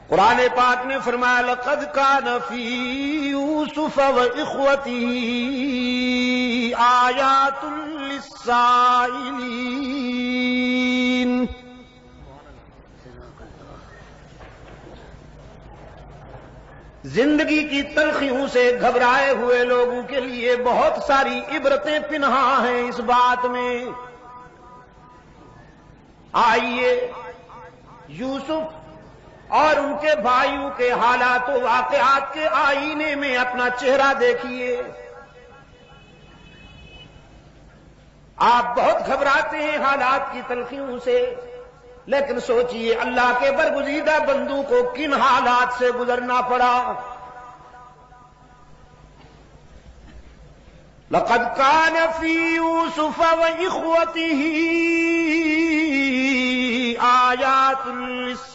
قرآن پاک نے فرمایا لقد کان فی یوسف واخوته آیات للسائلین۔ زندگی کی تلخیوں سے گھبرائے ہوئے لوگوں کے لیے بہت ساری عبرتیں پنہا ہیں اس بات میں۔ آئیے یوسف اور ان کے بھائیوں کے حالات و واقعات کے آئینے میں اپنا چہرہ دیکھیے۔ آپ بہت گھبراتے ہیں حالات کی تلخیوں سے، لیکن سوچئے اللہ کے برگزیدہ بندوں کو کن حالات سے گزرنا پڑا۔ لقد كان في يوسف وإخوته آيات للسائلين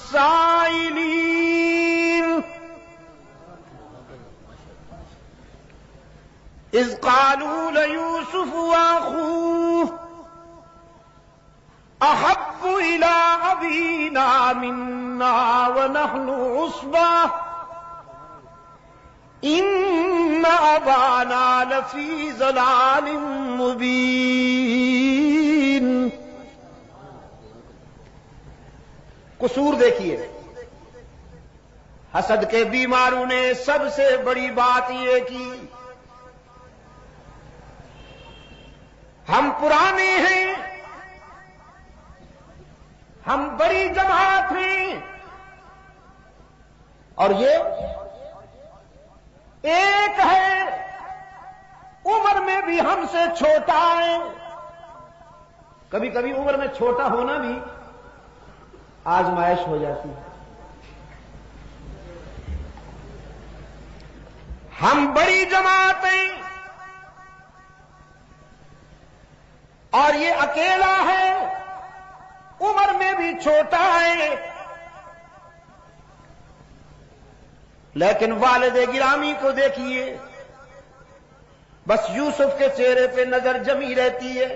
إذ قالوا ليوسف وأخوه أحب إلى أبينا منا ونحن عصبة إن أبانا لفي ضلال مبين۔ قصور دیکھیے، حسد کے بیماروں نے سب سے بڑی بات یہ کی، ہم پرانے ہیں، ہم بڑی جماعت ہیں، اور یہ ایک ہے، عمر میں بھی ہم سے چھوٹا ہے۔ کبھی کبھی عمر میں چھوٹا ہونا بھی آزمائش ہو جاتی ہے۔ ہم بڑی جماعت ہیں اور یہ اکیلا ہے، عمر میں بھی چھوٹا ہے، لیکن والد گرامی کو دیکھیے، بس یوسف کے چہرے پہ نظر جمی رہتی ہے۔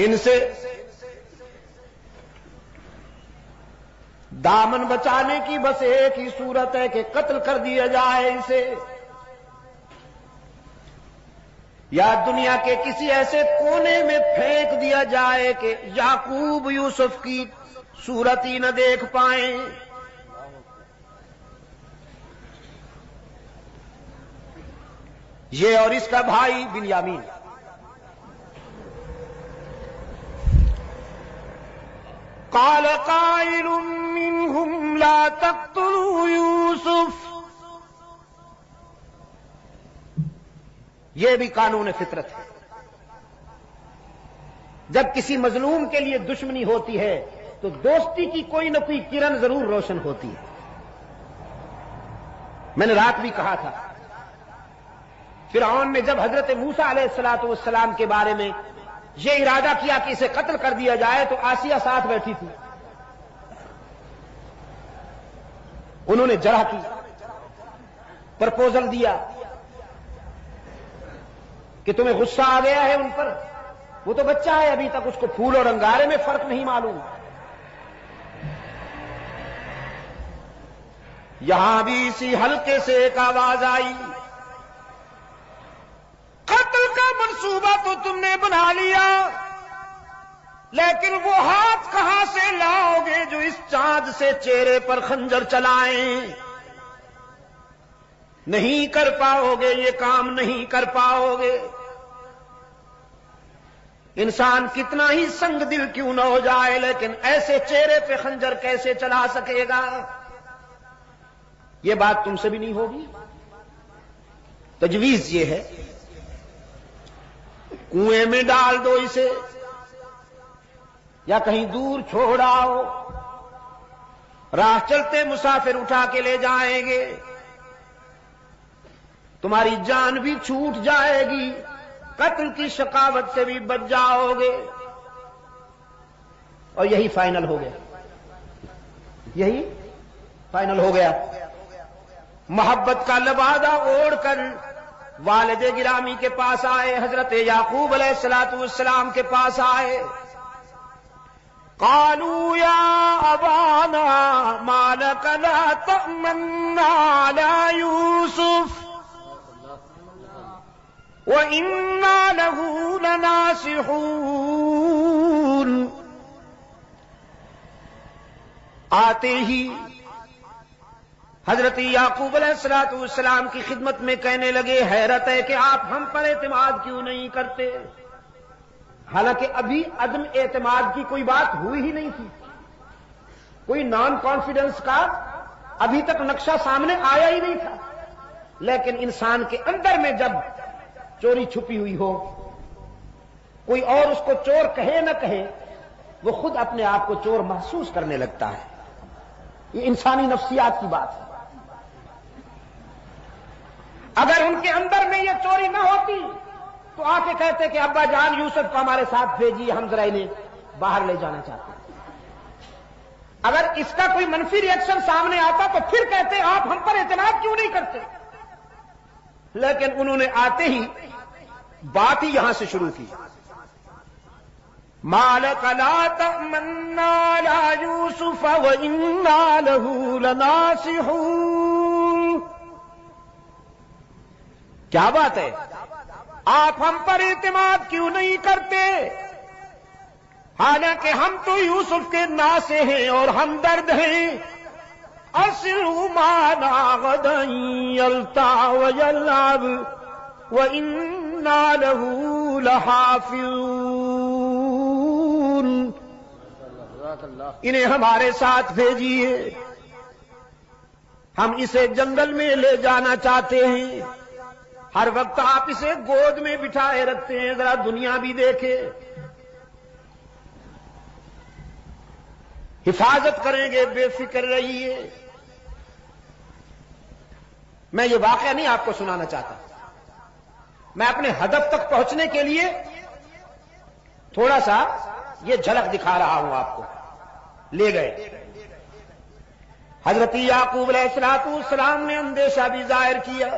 ان سے دامن بچانے کی بس ایک ہی صورت ہے کہ قتل کر دیا جائے اسے، یا دنیا کے کسی ایسے کونے میں پھینک دیا جائے کہ یعقوب یوسف کی صورت ہی نہ دیکھ پائیں۔ یہ اور اس کا بھائی بنیامین، قال قائل منهم لا تقتلوا یوسف۔ یہ بھی قانون فطرت ہے، جب کسی مظلوم کے لیے دشمنی ہوتی ہے تو دوستی کی کوئی نہ کوئی کرن ضرور روشن ہوتی ہے۔ میں نے رات بھی کہا تھا، فرعون نے جب حضرت موسیٰ علیہ السلام کے بارے میں یہ ارادہ کیا کہ اسے قتل کر دیا جائے تو آسیہ ساتھ بیٹھی تھی، انہوں نے جرح کی، پرپوزل دیا کہ تمہیں غصہ آ گیا ہے ان پر، وہ تو بچہ ہے ابھی تک، اس کو پھول اور انگارے میں فرق نہیں معلوم۔ یہاں بھی اسی حلقے سے ایک آواز آئی، قتل کا منصوبہ تو تم نے بنا لیا، لیکن وہ ہاتھ کہاں سے لاؤ گے جو اس چاند سے چہرے پر خنجر چلائیں؟ نہیں کر پاؤ گے، یہ کام نہیں کر پاؤ گے۔ انسان کتنا ہی سنگ دل کیوں نہ ہو جائے، لیکن ایسے چہرے پہ خنجر کیسے چلا سکے گا؟ یہ بات تم سے بھی نہیں ہوگی۔ تجویز یہ ہے، کنویں میں ڈال دو اسے یا کہیں دور چھوڑ آؤ، راہ چلتے مسافر اٹھا کے لے جائیں گے، تمہاری جان بھی چھوٹ جائے گی، قتل کی شقاوت سے بھی بچ جاؤ گے۔ اور یہی فائنل ہو گیا، یہی فائنل ہو گیا۔ محبت کا لبادہ اوڑھ کر والد گرامی کے پاس آئے، حضرت یعقوب علیہ السلام کے پاس آئے، قالوا يا أبانا ما لك لا تأمنا على يوسف وإنا له لناصحون. آتے ہی حضرت یعقوب علیہ السلام کی خدمت میں کہنے لگے حیرت ہے کہ آپ ہم پر اعتماد کیوں نہیں کرتے. حالانکہ ابھی عدم اعتماد کی کوئی بات ہوئی ہی نہیں تھی، کوئی نان کانفیڈنس کا ابھی تک نقشہ سامنے آیا ہی نہیں تھا. لیکن انسان کے اندر میں جب چوری چھپی ہوئی ہو، کوئی اور اس کو چور کہے نہ کہے، وہ خود اپنے آپ کو چور محسوس کرنے لگتا ہے. یہ انسانی نفسیات کی بات ہے. اگر ان کے اندر میں یہ چوری نہ ہوتی تو آ کے کہتے کہ ابا جان یوسف کو ہمارے ساتھ بھیجیے، ہم ذرا انہیں باہر لے جانا چاہتے ہیں. اگر اس کا کوئی منفی ری ایکشن سامنے آتا تو پھر کہتے آپ ہم پر اعتماد کیوں نہیں کرتے. لیکن انہوں نے آتے ہی بات ہی یہاں سے شروع کی. ما لک لا تأمنا علی یوسف وإنا له لناصحون. کیا بات ہے، آپ ہم پر اعتماد کیوں نہیں کرتے، حالانکہ ہم تو یوسف کے ناصح ہیں اور ہمدرد ہیں. أرسله معنا غدا يلتع ويلعب وإنا له لحافظون. انہیں ہمارے ساتھ بھیجیے، ہم اسے جنگل میں لے جانا چاہتے ہیں. ہر وقت آپ اسے گود میں بٹھائے رکھتے ہیں، ذرا دنیا بھی دیکھے. حفاظت کریں گے، بے فکر رہیے. میں یہ واقعہ نہیں آپ کو سنانا چاہتا، میں اپنے ہدف تک پہنچنے کے لیے تھوڑا سا یہ جھلک دکھا رہا ہوں آپ کو. لے گئے حضرت یعقوب علیہ السلام نے اندیشہ بھی ظاہر کیا،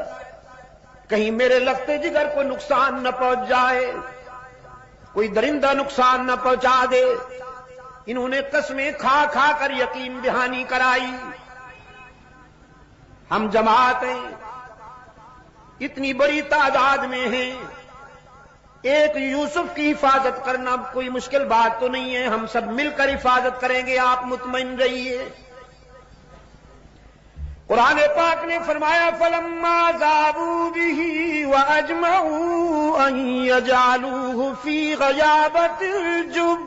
کہیں میرے لگتے جگر کو نقصان نہ پہنچ جائے، کوئی درندہ نقصان نہ پہنچا دے. انہوں نے قسمیں کھا کھا کر یقین دہانی کرائی. ہم جماعت ہیں، اتنی بڑی تعداد میں ہیں، ایک یوسف کی حفاظت کرنا کوئی مشکل بات تو نہیں ہے، ہم سب مل کر حفاظت کریں گے، آپ مطمئن رہیے. قرآن پاک نے فرمایا فلما ذابوا به واجمعوا ان يجعلوه في غيابة الجب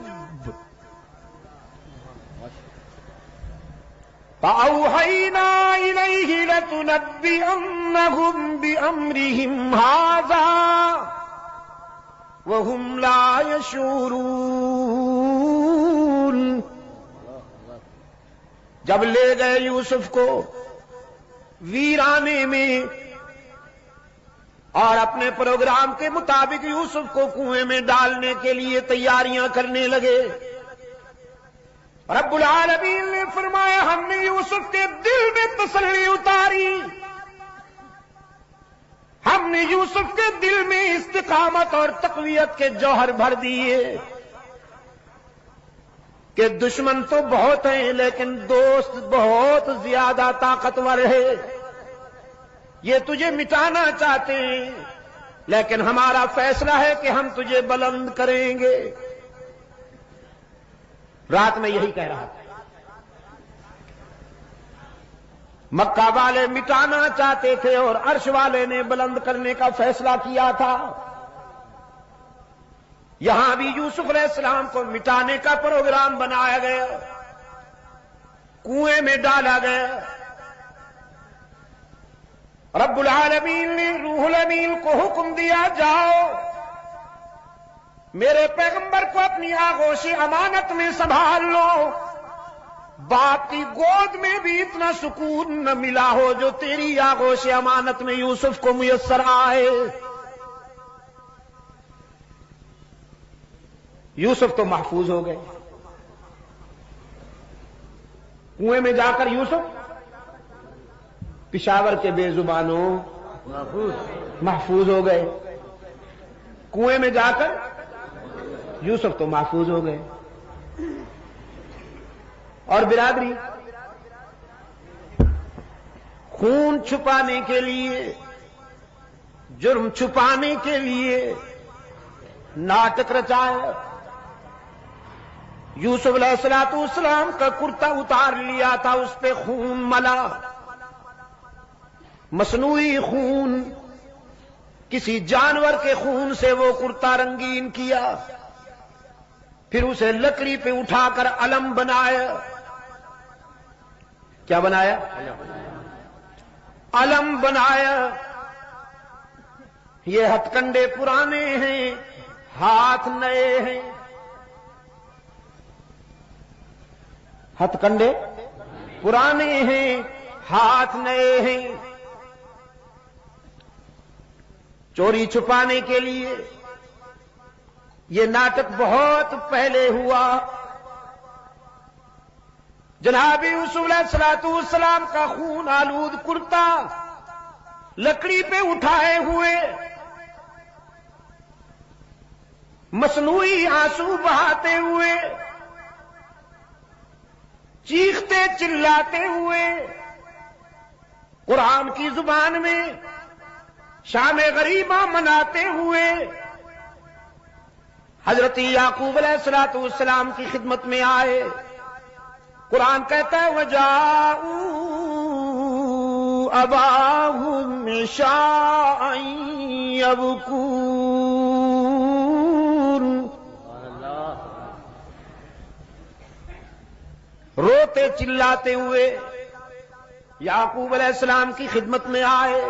فأوحينا إليه لتنبئنهم بأمرهم هذا وهم لا يشعرون. جب لے گئے یوسف کو ویرانے میں اور اپنے پروگرام کے مطابق یوسف کو کنویں میں ڈالنے کے لیے تیاریاں کرنے لگے، رب العالمین نے فرمایا ہم نے یوسف کے دل میں تسلی اتاری، ہم نے یوسف کے دل میں استقامت اور تقویت کے جوہر بھر دیے کہ دشمن تو بہت ہیں لیکن دوست بہت زیادہ طاقتور ہے. یہ تجھے مٹانا چاہتے ہیں لیکن ہمارا فیصلہ ہے کہ ہم تجھے بلند کریں گے. رات میں یہی کہہ رہا تھا. مکہ والے مٹانا چاہتے تھے اور عرش والے نے بلند کرنے کا فیصلہ کیا تھا. یہاں بھی یوسف علیہ السلام کو مٹانے کا پروگرام بنایا گیا، کنویں میں ڈالا گیا. رب العالمین نے روح الامین کو حکم دیا جاؤ میرے پیغمبر کو اپنی آغوش امانت میں سنبھال لو. باپ کی گود میں بھی اتنا سکون نہ ملا ہو جو تیری آغوش امانت میں یوسف کو میسر آئے. یوسف تو محفوظ ہو گئے. کنویں میں جا کر یوسف پشاور کے بے زبانوں محفوظ ہو گئے. کنویں میں جا کر یوسف تو محفوظ ہو گئے. اور برادری، خون چھپانے کے لیے، جرم چھپانے کے لیے ناٹک رچایا۔ یوسف علیہ السلام کا کرتا اتار لیا تھا، اس پہ خون ملا، مصنوعی خون، کسی جانور کے خون سے وہ کرتا رنگین کیا، پھر اسے لکڑی پہ اٹھا کر علم بنایا۔ کیا بنایا؟ علم بنایا۔ یہ ہتھ کنڈے پرانے ہیں، ہاتھ نئے ہیں۔ ہتھ کنڈے پرانے ہیں، ہاتھ نئے ہیں۔ چوری چھپانے کے لیے یہ ناٹک بہت پہلے ہوا۔ جناب یوسف علیہ السلام کا خون آلود کرتا لکڑی پہ اٹھائے ہوئے، مصنوعی آنسو بہاتے ہوئے، چیختے چلاتے ہوئے، قرآن کی زبان میں شام غریبہ مناتے ہوئے حضرت یعقوب علیہ السلام کی خدمت میں آئے۔ قرآن کہتا ہے وَجَاءُوا أَبَاهُمْ عِشَاءً يَبْكُونَ، روتے چلاتے ہوئے یعقوب علیہ السلام کی خدمت میں آئے۔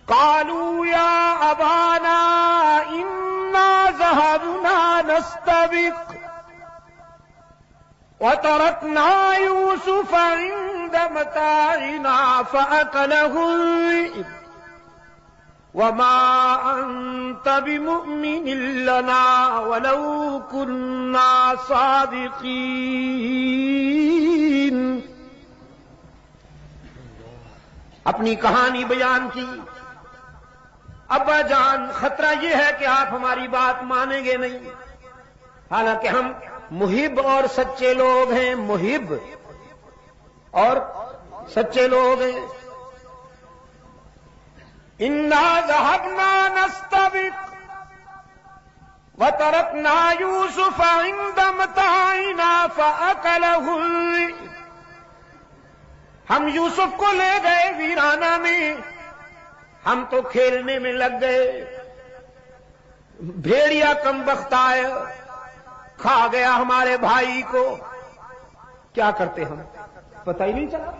قالوا يا أبانا إنا ذهبنا نستبق وتركنا يوسف عند متاعنا فأكله الذئب وما أنت بمؤمن لنا ولو كنا صادقين۔ اپنی کہانی بیان کی۔ ابا جان، خطرہ یہ ہے کہ آپ ہماری بات مانیں گے نہیں، حالانکہ ہم محب اور سچے لوگ ہیں، محب اور سچے لوگ ہیں۔ انا ذهبنا نستبق وتركنا يوسف عند متاعنا فأكله الذئب، ہم یوسف کو لے گئے ویرانہ میں، ہم تو کھیلنے میں لگ گئے، بھیڑیا کم بخت آیا، کھا گیا ہمارے بھائی کو۔ کیا کرتے ہم؟ پتہ ہی نہیں چلا۔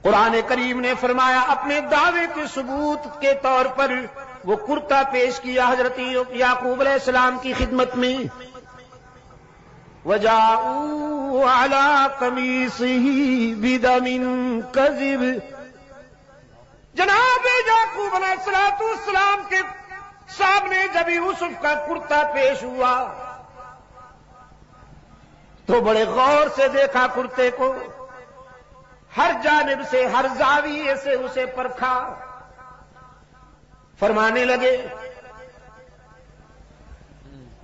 قرآن کریم نے فرمایا اپنے دعوے کے ثبوت کے طور پر وہ کرتا پیش کیا حضرت یعقوب علیہ السلام کی خدمت میں۔ وَجَاءُوا عَلَىٰ قَمِيصِهِ بِدَمٍ كَذِبٍ، جناب یعقوب علیہ السلام کے سامنے جب یوسف کا کرتا پیش ہوا تو بڑے غور سے دیکھا کرتے کو، ہر جانب سے، ہر زاویے سے اسے پرکھا، فرمانے لگے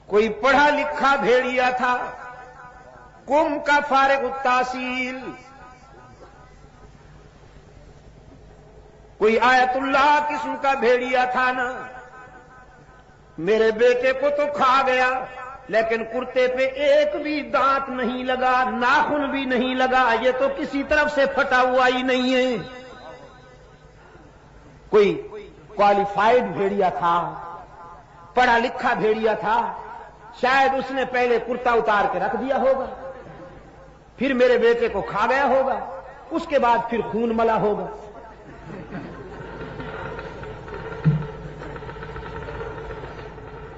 کوئی پڑھا لکھا بھیڑیا تھا، قوم کا فارغ التحصیل، کوئی آیت اللہ قسم کا بھیڑیا تھا نا، میرے بیٹے کو تو کھا گیا، لیکن کرتے پہ ایک بھی دانت نہیں لگا، ناخن بھی نہیں لگا، یہ تو کسی طرف سے پھٹا ہوا ہی نہیں ہے۔ کوئی کوالیفائڈ بھیڑیا تھا، پڑھا لکھا بھیڑیا تھا، شاید اس نے پہلے کرتا اتار کے رکھ دیا ہوگا، پھر میرے بیٹے کو کھا گیا ہوگا، اس کے بعد پھر خون ملا ہوگا۔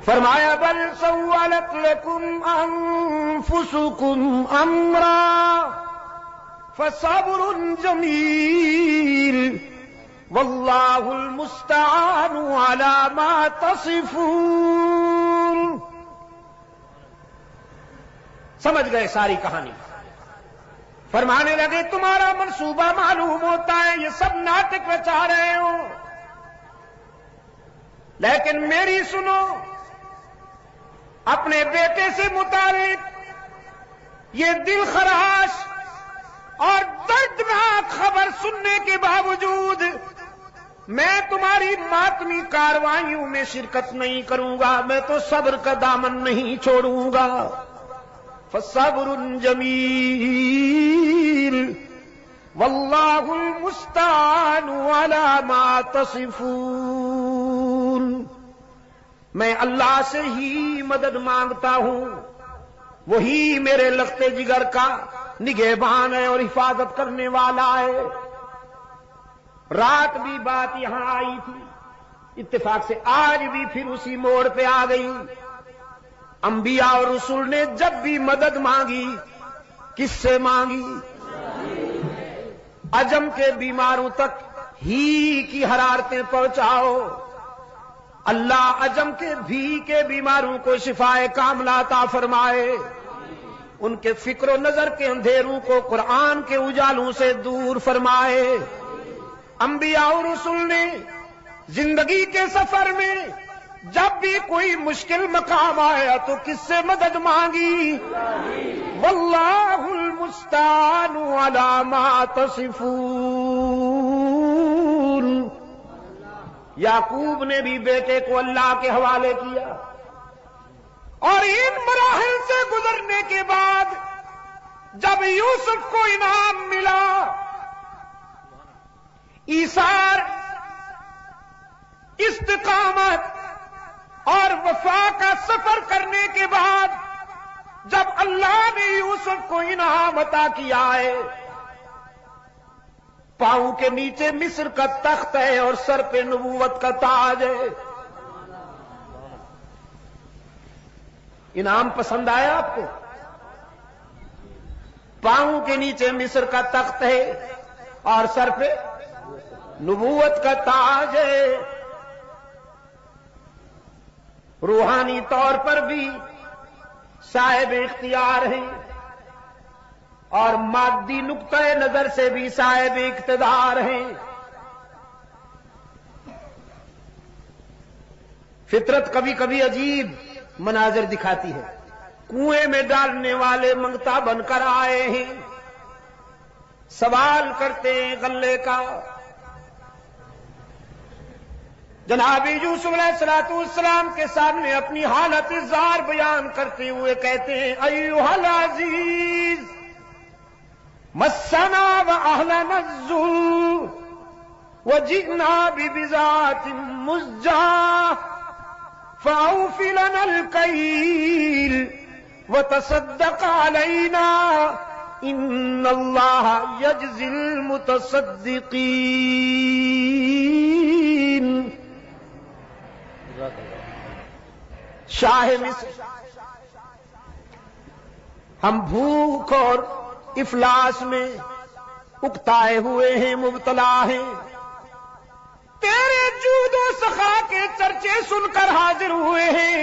فرمایا بل سولت لكم انفسكم امرا فصبر جميل والله المستعان على ما تصفون۔ سمجھ گئے ساری کہانی؟ فرمانے لگے تمہارا منصوبہ معلوم ہوتا ہے، یہ سب ناٹک رچا رہے ہو، لیکن میری سنو، اپنے بیٹے سے متعلق یہ دل خراش اور دردناک خبر سننے کے باوجود میں تمہاری ماتمی کاروائیوں میں شرکت نہیں کروں گا، میں تو صبر کا دامن نہیں چھوڑوں گا۔ فصبر جمیل واللہ المستعان علی ما تصفون۔ میں اللہ سے ہی مدد مانگتا ہوں، وہی میرے لختے جگر کا نگہبان ہے اور حفاظت کرنے والا ہے۔ رات بھی بات یہاں آئی تھی، اتفاق سے آج بھی پھر اسی موڑ پہ آ گئی۔ انبیاء اور رسول نے جب بھی مدد مانگی کس سے مانگی؟ عجم کے بیماروں تک ہی کی حرارتیں پہنچاؤ، اللہ عجم کے بھی کے بیماروں کو شفائے کاملہ عطا فرمائے، ان کے فکر و نظر کے اندھیروں کو قرآن کے اجالوں سے دور فرمائے۔ انبیاء اور رسول نے زندگی کے سفر میں جب بھی کوئی مشکل مقام آیا تو کس سے مدد مانگی؟ واللہ المستعان علی ما تصفون۔ یعقوب نے بھی بیٹے کو اللہ کے حوالے کیا، اور ان مراحل سے گزرنے کے بعد جب یوسف کو انعام ملا، ایثار، استقامت اور وفا کا سفر کرنے کے بعد جب اللہ نے یوسف کو انعام عطا کیا ہے، پاؤں کے نیچے مصر کا تخت ہے اور سر پہ نبوت کا تاج ہے۔ انعام پسند آیا آپ کو؟ پاؤں کے نیچے مصر کا تخت ہے اور سر پہ نبوت کا تاج ہے۔ روحانی طور پر بھی صاحب اختیار ہیں اور مادی نقطۂ نظر سے بھی صاحب اقتدار ہیں۔ فطرت کبھی کبھی عجیب مناظر دکھاتی ہے۔ کنویں میں ڈالنے والے منگتا بن کر آئے ہیں، سوال کرتے ہیں غلے کا۔ جناب یوسف علیہ السلام کے سامنے اپنی حالت زار بیان کرتے ہوئے کہتے ہیں ایھا العزیز مسنا واہلنا الذل وجئنا ببضاعة مزجاة فأوف لنا الكيل وتصدق علينا ان اللہ یجزی المتصدقین۔ شاہ مصر، ہم بھوک اور افلاس میں اکتائے ہوئے ہیں، مبتلا ہیں، تیرے جود و سخا کے چرچے سن کر حاضر ہوئے ہیں،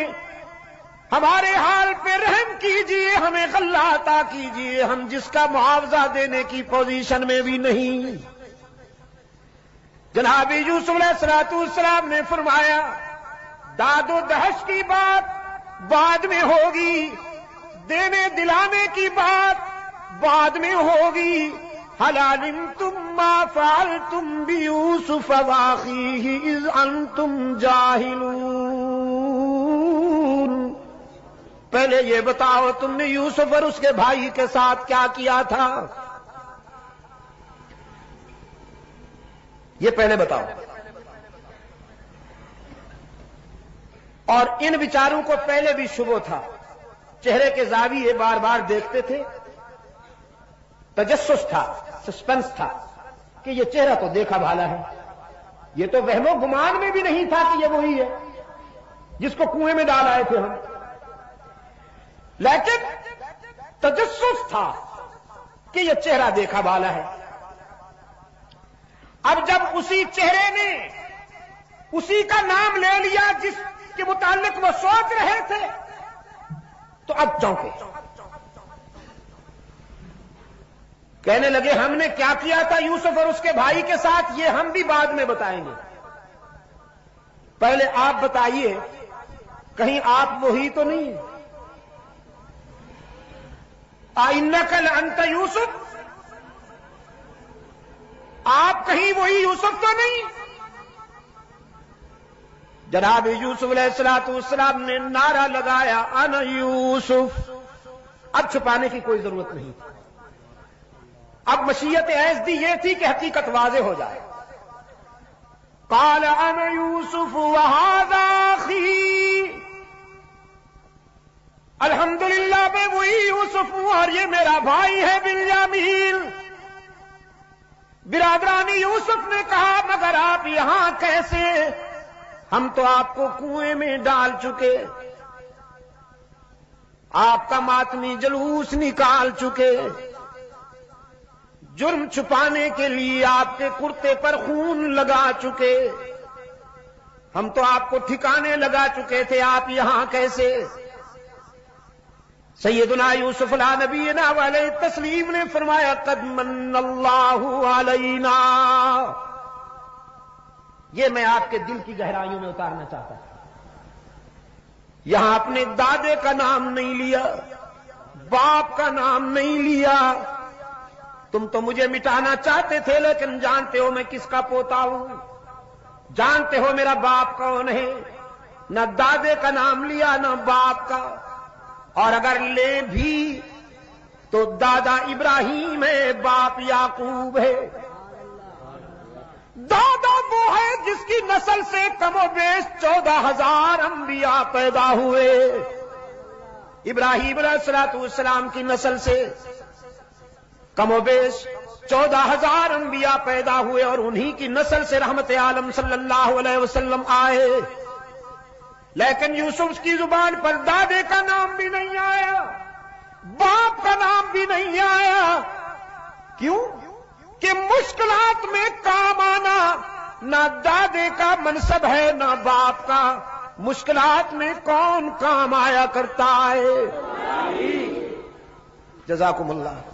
ہمارے حال پہ رحم کیجئے، ہمیں غلہ عطا کیجئے، ہم جس کا معاوضہ دینے کی پوزیشن میں بھی نہیں۔ جناب یوسف علیہ السلام نے فرمایا داد و دہش کی بات بعد میں ہوگی، دینے دلانے کی بات بعد میں ہوگی۔ هل علمتم ما فعلتم بيوسف واخيه اذ انتم جاهلون؟ پہلے یہ بتاؤ تم نے یوسف اور اس کے بھائی کے ساتھ کیا کیا تھا، یہ پہلے بتاؤ۔ اور ان بیچاروں کو پہلے بھی شبہ تھا، چہرے کے زاویے بار بار دیکھتے تھے، تجسس تھا، سسپنس تھا کہ یہ چہرہ تو دیکھا بھالا ہے، یہ تو وہم و گمان میں بھی نہیں تھا کہ یہ وہی ہے جس کو کنویں میں ڈال آئے تھے ہم، لیکن تجسس تھا کہ یہ چہرہ دیکھا بھالا ہے۔ اب جب اسی چہرے نے اسی کا نام لے لیا جس کے متعلق وہ سوچ رہے تھے تو اب چونکے، کہنے لگے ہم نے کیا کیا تھا یوسف اور اس کے بھائی کے ساتھ یہ ہم بھی بعد میں بتائیں گے، پہلے آپ بتائیے کہیں آپ وہی تو نہیں اِنَّكَ لَأَنْتَ یوسف، آپ کہیں وہی یوسف تو نہیں؟ جناب یوسف علیہ السلام نے نعرہ لگایا انا یوسف۔ اب چھپانے کی کوئی ضرورت نہیں، اب مشیت ایزدی یہ تھی کہ حقیقت واضح ہو جائے۔ قال انا یوسف وہذا اخی، الحمدللہ میں وہی یوسف ہوں اور یہ میرا بھائی ہے بنیامین۔ برادران یوسف نے کہا مگر آپ یہاں کیسے؟ ہم تو آپ کو کنویں میں ڈال چکے، آپ کا ماتمی جلوس نکال چکے، جرم چھپانے کے لیے آپ کے کرتے پر خون لگا چکے، ہم تو آپ کو ٹھکانے لگا چکے تھے، آپ یہاں کیسے؟ سیدنا یوسف علیہ نبینا علیہ تسلیم نے فرمایا قد من اللہ علینا۔ یہ میں آپ کے دل کی گہرائیوں میں اتارنا چاہتا ہوں۔ یہاں اپنے دادے کا نام نہیں لیا، باپ کا نام نہیں لیا۔ تم تو مجھے مٹانا چاہتے تھے، لیکن جانتے ہو میں کس کا پوتا ہوں، جانتے ہو میرا باپ کون ہے۔ نہ دادے کا نام لیا نہ باپ کا، اور اگر لے بھی تو دادا ابراہیم ہے، باپ یعقوب ہے۔ دادا وہ ہے جس کی نسل سے کم و بیش 14,000 انبیاء پیدا ہوئے۔ ابراہیم علیہ السلام کی نسل سے کم و بیش 14,000 انبیاء پیدا ہوئے، اور انہی کی نسل سے رحمت عالم صلی اللہ علیہ وسلم آئے۔ لیکن یوسف کی زبان پر دادے کا نام بھی نہیں آیا، باپ کا نام بھی نہیں آیا۔ کیوں؟ کہ مشکلات میں کام آنا نہ دادے کا منصب ہے نہ باپ کا۔ مشکلات میں کون کام آیا کرتا ہے؟ جزاکم اللہ۔